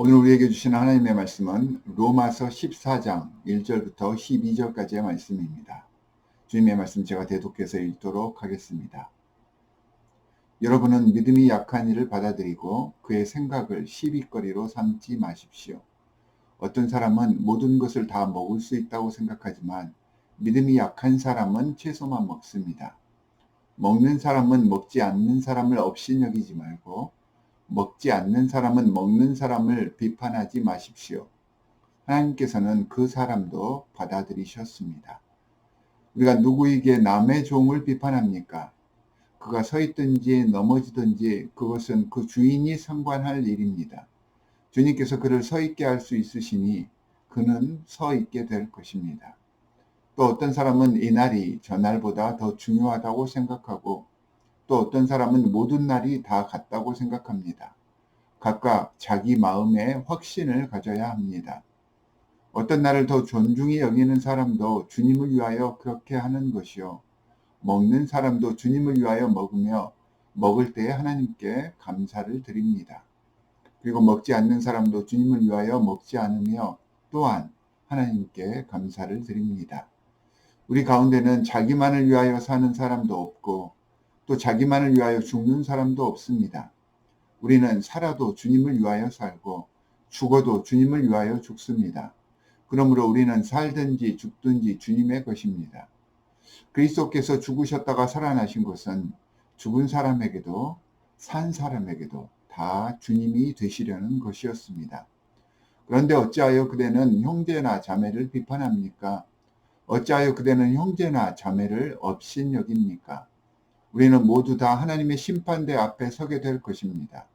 오늘 우리에게 주시는 하나님의 말씀은 로마서 14장 1절부터 12절까지의 말씀입니다. 주님의 말씀 제가 대독해서 읽도록 하겠습니다. 여러분은 믿음이 약한 이를 받아들이고 그의 생각을 시비거리로 삼지 마십시오. 어떤 사람은 모든 것을 다 먹을 수 있다고 생각하지만 믿음이 약한 사람은 채소만 먹습니다. 먹는 사람은 먹지 않는 사람을 업신여기지 말고 먹지 않는 사람은 먹는 사람을 비판하지 마십시오. 하나님께서는 그 사람도 받아들이셨습니다. 우리가 누구에게 남의 종을 비판합니까? 그가 서 있든지 넘어지든지 그것은 그 주인이 상관할 일입니다. 주님께서 그를 서 있게 할 수 있으시니 그는 서 있게 될 것입니다. 또 어떤 사람은 이 날이 저 날보다 더 중요하다고 생각하고 또 어떤 사람은 모든 날이 다 같다고 생각합니다. 각각 자기 마음에 확신을 가져야 합니다. 어떤 날을 더 존중히 여기는 사람도 주님을 위하여 그렇게 하는 것이요. 먹는 사람도 주님을 위하여 먹으며 먹을 때에 하나님께 감사를 드립니다. 그리고 먹지 않는 사람도 주님을 위하여 먹지 않으며 또한 하나님께 감사를 드립니다. 우리 가운데는 자기만을 위하여 사는 사람도 없고 또 자기만을 위하여 죽는 사람도 없습니다. 우리는 살아도 주님을 위하여 살고 죽어도 주님을 위하여 죽습니다. 그러므로 우리는 살든지 죽든지 주님의 것입니다. 그리스도께서 죽으셨다가 살아나신 것은 죽은 사람에게도 산 사람에게도 다 주님이 되시려는 것이었습니다. 그런데 어찌하여 그대는 형제나 자매를 비판합니까? 어찌하여 그대는 형제나 자매를 업신여깁니까? 우리는 모두 다 하나님의 심판대 앞에 서게 될 것입니다.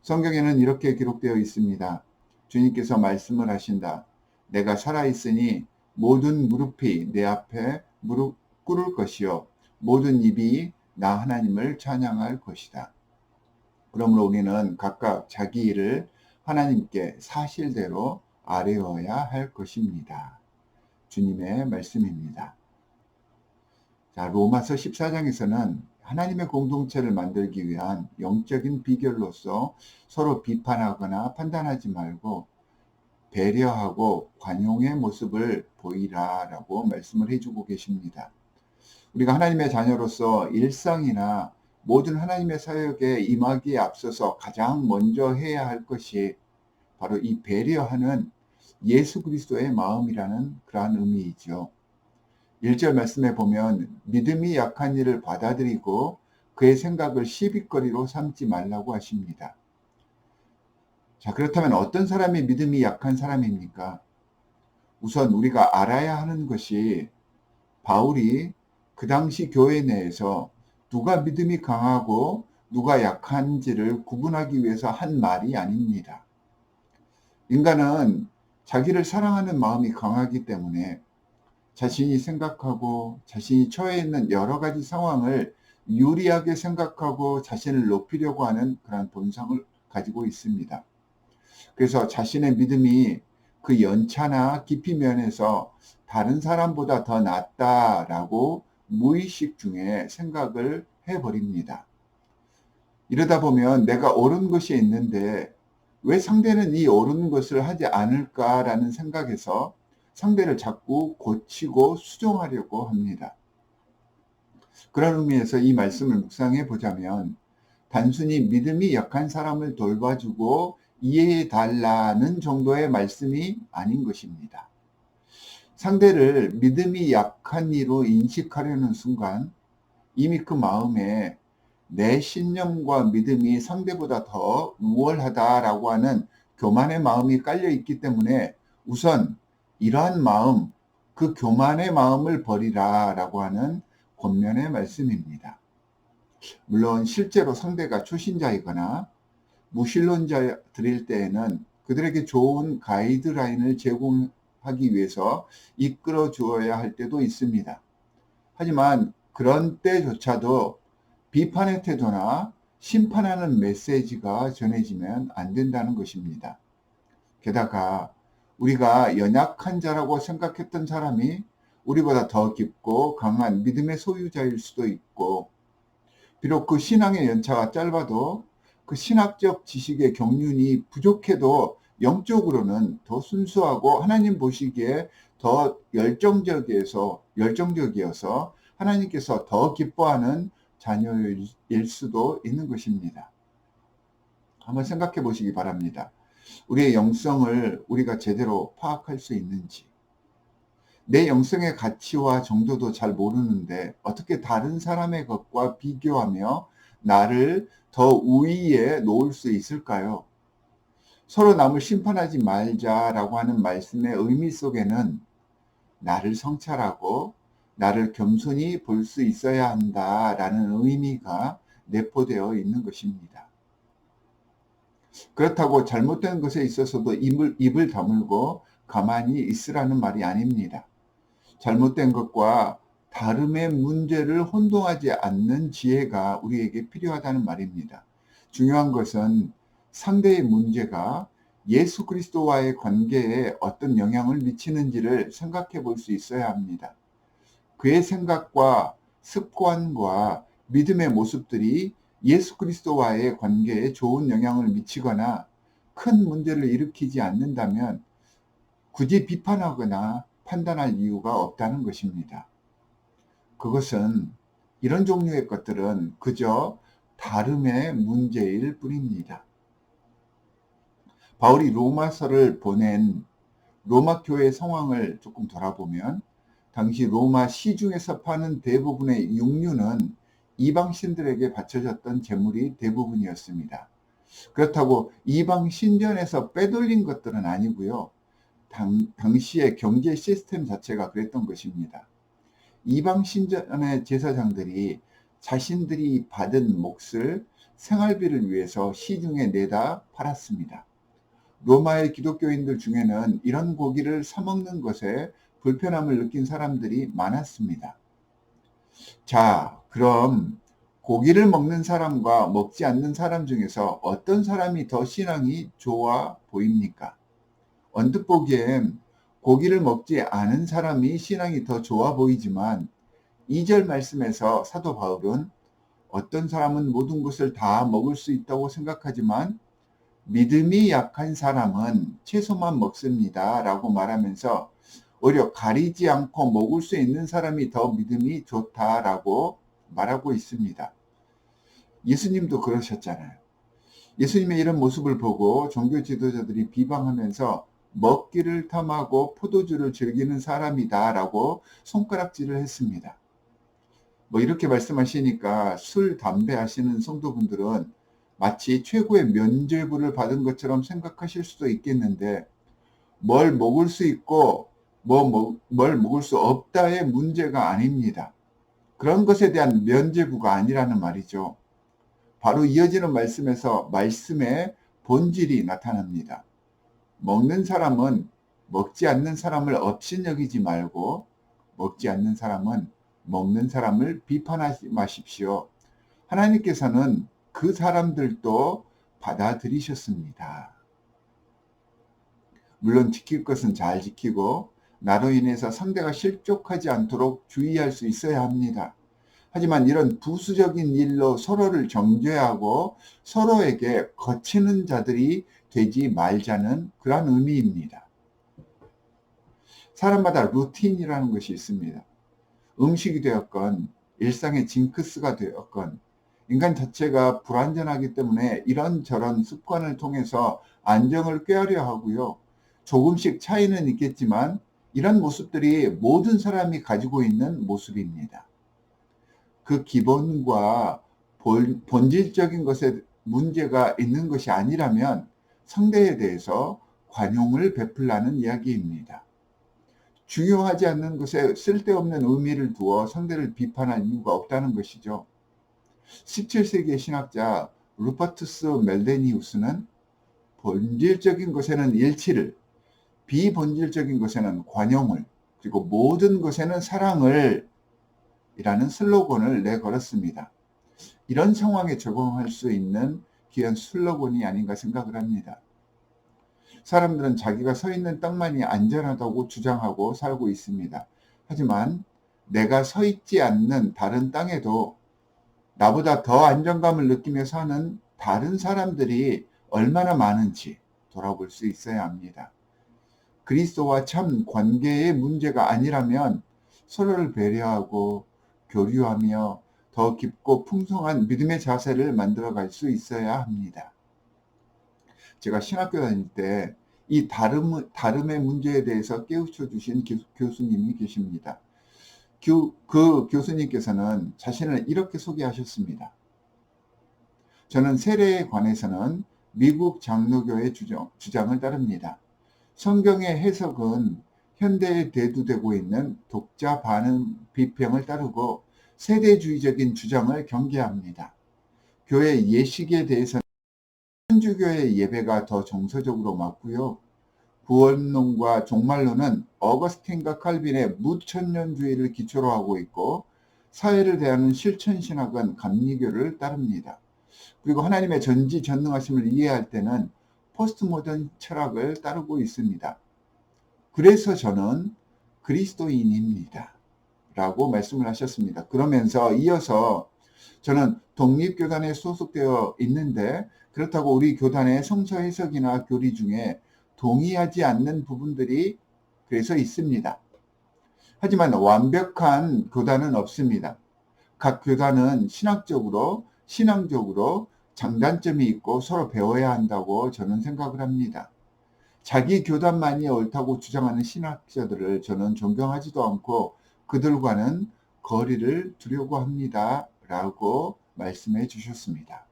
성경에는 이렇게 기록되어 있습니다. 주님께서 말씀을 하신다. 내가 살아있으니 모든 무릎이 내 앞에 무릎 꿇을 것이요 모든 입이 나 하나님을 찬양할 것이다. 그러므로 우리는 각각 자기 일을 하나님께 사실대로 아뢰어야 할 것입니다. 주님의 말씀입니다. 자, 로마서 14장에서는 하나님의 공동체를 만들기 위한 영적인 비결로서 서로 비판하거나 판단하지 말고 배려하고 관용의 모습을 보이라라고 말씀을 해주고 계십니다. 우리가 하나님의 자녀로서 일상이나 모든 하나님의 사역에 임하기에 앞서서 가장 먼저 해야 할 것이 바로 이 배려하는 예수 그리스도의 마음이라는 그러한 의미이죠. 1절 말씀에 보면 믿음이 약한 이를 받아들이고 그의 생각을 시비거리로 삼지 말라고 하십니다. 자, 그렇다면 어떤 사람이 믿음이 약한 사람입니까? 우선 우리가 알아야 하는 것이 바울이 그 당시 교회 내에서 누가 믿음이 강하고 누가 약한지를 구분하기 위해서 한 말이 아닙니다. 인간은 자기를 사랑하는 마음이 강하기 때문에 자신이 생각하고 자신이 처해 있는 여러 가지 상황을 유리하게 생각하고 자신을 높이려고 하는 그런 본성을 가지고 있습니다. 그래서 자신의 믿음이 그 연차나 깊이 면에서 다른 사람보다 더 낫다라고 무의식 중에 생각을 해버립니다. 이러다 보면 내가 옳은 것이 있는데 왜 상대는 이 옳은 것을 하지 않을까라는 생각에서 상대를 자꾸 고치고 수정하려고 합니다. 그런 의미에서 이 말씀을 묵상해 보자면 단순히 믿음이 약한 사람을 돌봐주고 이해해 달라는 정도의 말씀이 아닌 것입니다. 상대를 믿음이 약한 이로 인식하려는 순간 이미 그 마음에 내 신념과 믿음이 상대보다 더 우월하다라고 하는 교만의 마음이 깔려 있기 때문에 우선 이러한 마음, 그 교만의 마음을 버리라라고 하는 권면의 말씀입니다. 물론 실제로 상대가 초신자이거나 무신론자들일 때에는 그들에게 좋은 가이드라인을 제공하기 위해서 이끌어 주어야 할 때도 있습니다. 하지만 그런 때조차도 비판의 태도나 심판하는 메시지가 전해지면 안 된다는 것입니다. 게다가 우리가 연약한 자라고 생각했던 사람이 우리보다 더 깊고 강한 믿음의 소유자일 수도 있고 비록 그 신앙의 연차가 짧아도 그 신학적 지식의 경륜이 부족해도 영적으로는 더 순수하고 하나님 보시기에 더 열정적이어서 하나님께서 더 기뻐하는 자녀일 수도 있는 것입니다. 한번 생각해 보시기 바랍니다. 우리의 영성을 우리가 제대로 파악할 수 있는지, 내 영성의 가치와 정도도 잘 모르는데 어떻게 다른 사람의 것과 비교하며 나를 더 우위에 놓을 수 있을까요? 서로 남을 심판하지 말자라고 하는 말씀의 의미 속에는 나를 성찰하고 나를 겸손히 볼 수 있어야 한다라는 의미가 내포되어 있는 것입니다. 그렇다고 잘못된 것에 있어서도 입을 다물고 가만히 있으라는 말이 아닙니다. 잘못된 것과 다름의 문제를 혼동하지 않는 지혜가 우리에게 필요하다는 말입니다. 중요한 것은 상대의 문제가 예수 그리스도와의 관계에 어떤 영향을 미치는지를 생각해 볼 수 있어야 합니다. 그의 생각과 습관과 믿음의 모습들이 예수 그리스도와의 관계에 좋은 영향을 미치거나 큰 문제를 일으키지 않는다면 굳이 비판하거나 판단할 이유가 없다는 것입니다. 그것은 이런 종류의 것들은 그저 다름의 문제일 뿐입니다. 바울이 로마서를 보낸 로마 교회의 상황을 조금 돌아보면 당시 로마 시중에서 파는 대부분의 육류는 이방신들에게 바쳐졌던 제물이 대부분이었습니다. 그렇다고 이방 신전에서 빼돌린 것들은 아니고요. 당시의 경제 시스템 자체가 그랬던 것입니다. 이방 신전의 제사장들이 자신들이 받은 몫을 생활비를 위해서 시중에 내다 팔았습니다. 로마의 기독교인들 중에는 이런 고기를 사먹는 것에 불편함을 느낀 사람들이 많았습니다. 자, 그럼 고기를 먹는 사람과 먹지 않는 사람 중에서 어떤 사람이 더 신앙이 좋아 보입니까? 언뜻 보기엔 고기를 먹지 않은 사람이 신앙이 더 좋아 보이지만 2절 말씀에서 사도 바울은 어떤 사람은 모든 것을 다 먹을 수 있다고 생각하지만 믿음이 약한 사람은 채소만 먹습니다 라고 말하면서 오히려 가리지 않고 먹을 수 있는 사람이 더 믿음이 좋다라고 말하고 있습니다. 예수님도 그러셨잖아요. 예수님의 이런 모습을 보고 종교 지도자들이 비방하면서 먹기를 탐하고 포도주를 즐기는 사람이다 라고 손가락질을 했습니다. 뭐 이렇게 말씀하시니까 술, 담배 하시는 성도분들은 마치 최고의 면죄부를 받은 것처럼 생각하실 수도 있겠는데 뭘 먹을 수 있고 뭘 먹을 수 없다의 문제가 아닙니다. 그런 것에 대한 면죄부가 아니라는 말이죠. 바로 이어지는 말씀에서 말씀의 본질이 나타납니다. 먹는 사람은 먹지 않는 사람을 업신여기지 말고 먹지 않는 사람은 먹는 사람을 비판하지 마십시오. 하나님께서는 그 사람들도 받아들이셨습니다. 물론 지킬 것은 잘 지키고 나로 인해서 상대가 실족하지 않도록 주의할 수 있어야 합니다. 하지만 이런 부수적인 일로 서로를 정죄하고 서로에게 거치는 자들이 되지 말자는 그런 의미입니다. 사람마다 루틴이라는 것이 있습니다. 음식이 되었건 일상의 징크스가 되었건 인간 자체가 불완전하기 때문에 이런저런 습관을 통해서 안정을 꾀하려 하고요. 조금씩 차이는 있겠지만 이런 모습들이 모든 사람이 가지고 있는 모습입니다. 그 기본과 본질적인 것에 문제가 있는 것이 아니라면 상대에 대해서 관용을 베풀라는 이야기입니다. 중요하지 않는 것에 쓸데없는 의미를 두어 상대를 비판할 이유가 없다는 것이죠. 17세기의 신학자 루퍼투스 멜데니우스는 본질적인 것에는 일치를, 비본질적인 것에는 관용을, 그리고 모든 것에는 사랑을 이라는 슬로건을 내걸었습니다. 이런 상황에 적용할 수 있는 귀한 슬로건이 아닌가 생각을 합니다. 사람들은 자기가 서 있는 땅만이 안전하다고 주장하고 살고 있습니다. 하지만 내가 서 있지 않는 다른 땅에도 나보다 더 안정감을 느끼며 사는 다른 사람들이 얼마나 많은지, 돌아볼 수 있어야 합니다. 그리스도와 참 관계의 문제가 아니라면 서로를 배려하고 교류하며 더 깊고 풍성한 믿음의 자세를 만들어갈 수 있어야 합니다. 제가 신학교 다닐 때 이 다름의 문제에 대해서 깨우쳐 주신 교수님이 계십니다. 그 교수님께서는 자신을 이렇게 소개하셨습니다. 저는 세례에 관해서는 미국 장로교의 주장을 따릅니다. 성경의 해석은 현대에 대두되고 있는 독자 반응 비평을 따르고 세대주의적인 주장을 경계합니다. 교회 예식에 대해서는 천주교의 예배가 더 정서적으로 맞고요. 구원론과 종말론은 어거스틴과 칼빈의 무천년주의를 기초로 하고 있고 사회를 대하는 실천신학은 감리교를 따릅니다. 그리고 하나님의 전지전능하심을 이해할 때는 포스트 모던 철학을 따르고 있습니다. 그래서 저는 그리스도인입니다. 라고 말씀을 하셨습니다. 그러면서 이어서 저는 독립교단에 소속되어 있는데 그렇다고 우리 교단의 성서 해석이나 교리 중에 동의하지 않는 부분들이 그래서 있습니다. 하지만 완벽한 교단은 없습니다. 각 교단은 신앙적으로 장단점이 있고 서로 배워야 한다고 저는 생각을 합니다. 자기 교단만이 옳다고 주장하는 신학자들을 저는 존경하지도 않고 그들과는 거리를 두려고 합니다. 라고 말씀해 주셨습니다.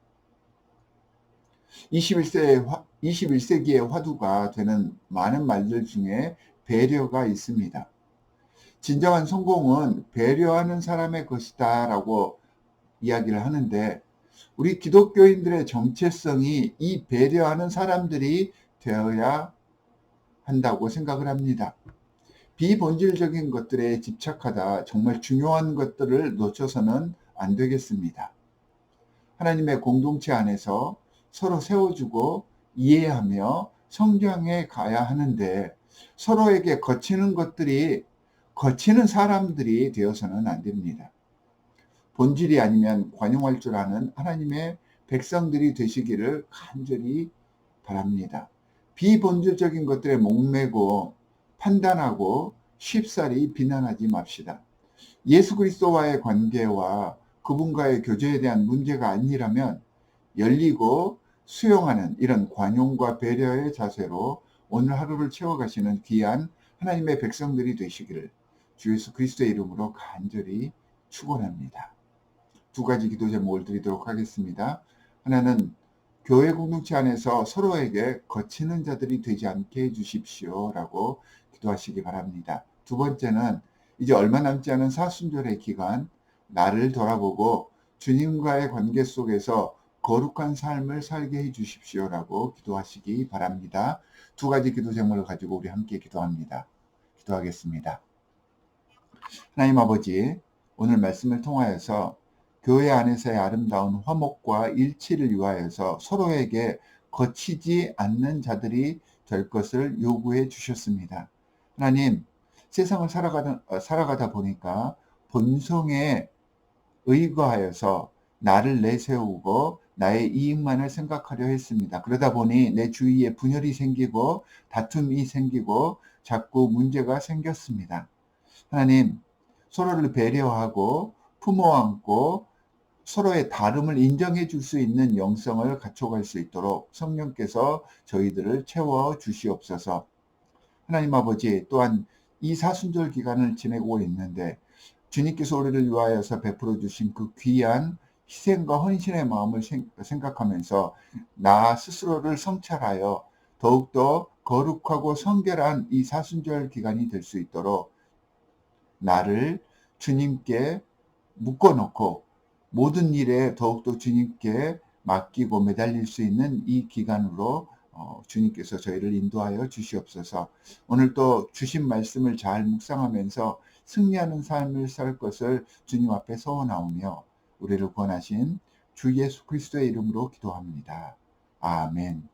21세기의 화두가 되는 많은 말들 중에 배려가 있습니다. 진정한 성공은 배려하는 사람의 것이다 라고 이야기를 하는데 우리 기독교인들의 정체성이 이 배려하는 사람들이 되어야 한다고 생각을 합니다. 비본질적인 것들에 집착하다 정말 중요한 것들을 놓쳐서는 안 되겠습니다. 하나님의 공동체 안에서 서로 세워주고 이해하며 성장해 가야 하는데 서로에게 거치는 사람들이 되어서는 안 됩니다. 본질이 아니면 관용할 줄 아는 하나님의 백성들이 되시기를 간절히 바랍니다. 비본질적인 것들에 목매고 판단하고 쉽사리 비난하지 맙시다. 예수 그리스도와의 관계와 그분과의 교제에 대한 문제가 아니라면 열리고 수용하는 이런 관용과 배려의 자세로 오늘 하루를 채워가시는 귀한 하나님의 백성들이 되시기를 주 예수 그리스도의 이름으로 간절히 축원합니다. 두 가지 기도 제목을 드리도록 하겠습니다. 하나는 교회 공동체 안에서 서로에게 거치는 자들이 되지 않게 해주십시오 라고 기도하시기 바랍니다. 두 번째는 이제 얼마 남지 않은 사순절의 기간 나를 돌아보고 주님과의 관계 속에서 거룩한 삶을 살게 해주십시오 라고 기도하시기 바랍니다. 두 가지 기도 제목을 가지고 우리 함께 기도하겠습니다. 하나님 아버지, 오늘 말씀을 통하여서 교회 안에서의 아름다운 화목과 일치를 위하여서 서로에게 거치지 않는 자들이 될 것을 요구해 주셨습니다. 하나님, 세상을 살아가다 보니까 본성에 의거하여서 나를 내세우고 나의 이익만을 생각하려 했습니다. 그러다 보니 내 주위에 분열이 생기고 다툼이 생기고 자꾸 문제가 생겼습니다. 하나님, 서로를 배려하고 품어 안고 서로의 다름을 인정해 줄 수 있는 영성을 갖춰갈 수 있도록 성령께서 저희들을 채워 주시옵소서. 하나님 아버지, 또한 이 사순절 기간을 지내고 있는데 주님께서 우리를 위하여서 베풀어 주신 그 귀한 희생과 헌신의 마음을 생각하면서 나 스스로를 성찰하여 더욱더 거룩하고 성결한 이 사순절 기간이 될 수 있도록 나를 주님께 묶어놓고 모든 일에 더욱더 주님께 맡기고 매달릴 수 있는 이 기간으로 주님께서 저희를 인도하여 주시옵소서. 오늘 또 주신 말씀을 잘 묵상하면서 승리하는 삶을 살 것을 주님 앞에 서원하오며 우리를 구원하신 주 예수 그리스도의 이름으로 기도합니다. 아멘.